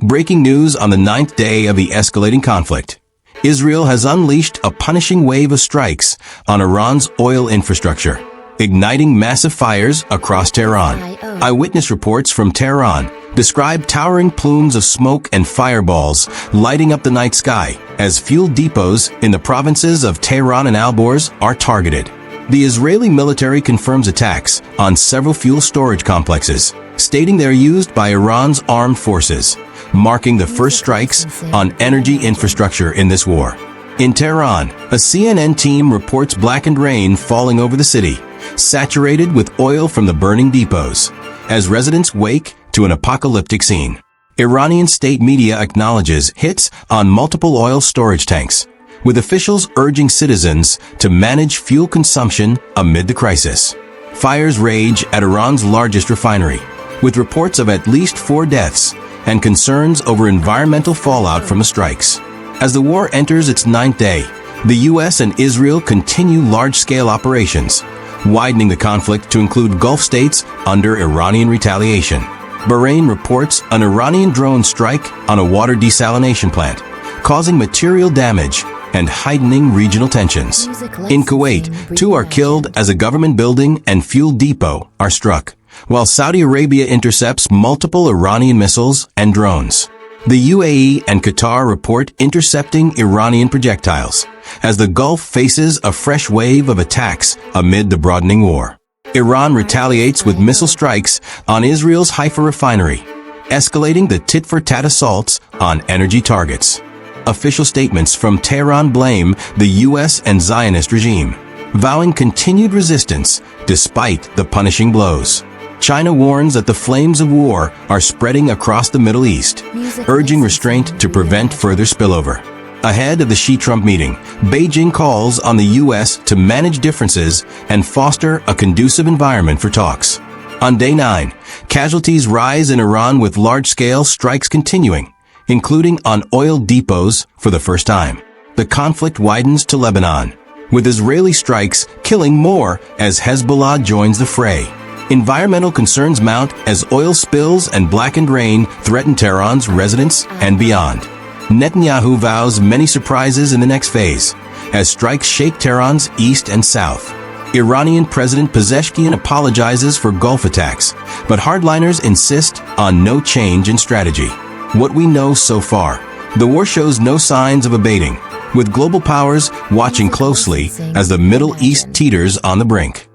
Breaking news on the 9th day of the escalating conflict. Israel has unleashed a punishing wave of strikes on Iran's oil infrastructure, igniting massive fires across Tehran. Eyewitness reports from Tehran describe towering plumes of smoke and fireballs lighting up the night sky as fuel depots in the provinces of Tehran and Alborz are targeted. The Israeli military confirms attacks on several fuel storage complexes, stating they're used by Iran's armed forces, marking the first strikes on energy infrastructure in this war. In Tehran, a CNN team reports blackened rain falling over the city, saturated with oil from the burning depots, as residents wake to an apocalyptic scene. Iranian state media acknowledges hits on multiple oil storage tanks, with officials urging citizens to manage fuel consumption amid the crisis. Fires rage at Iran's largest refinery, with reports of at least 4 deaths and concerns over environmental fallout from the strikes. As the war enters its 9th day, the U.S. and Israel continue large-scale operations, widening the conflict to include Gulf states under Iranian retaliation. Bahrain reports an Iranian drone strike on a water desalination plant, causing material damage and heightening regional tensions. In Kuwait, 2 are killed as a government building and fuel depot are struck, while Saudi Arabia intercepts multiple Iranian missiles and drones. The UAE and Qatar report intercepting Iranian projectiles, as the Gulf faces a fresh wave of attacks amid the broadening war. Iran retaliates with missile strikes on Israel's Haifa refinery, escalating the tit-for-tat assaults on energy targets. Official statements from Tehran blame the U.S. and Zionist regime, vowing continued resistance despite the punishing blows. China warns that the flames of war are spreading across the Middle East, urging restraint to prevent further spillover. Ahead of the Xi-Trump meeting, Beijing calls on the U.S. to manage differences and foster a conducive environment for talks. On day 9, casualties rise in Iran with large-scale strikes continuing, including on oil depots for the first time. The conflict widens to Lebanon, with Israeli strikes killing more as Hezbollah joins the fray. Environmental concerns mount as oil spills and blackened rain threaten Tehran's residents and beyond. Netanyahu vows many surprises in the next phase, as strikes shake Tehran's east and south. Iranian President Pezeshkian apologizes for Gulf attacks, but hardliners insist on no change in strategy. What we know so far, the war shows no signs of abating, with global powers watching closely as the Middle East teeters on the brink.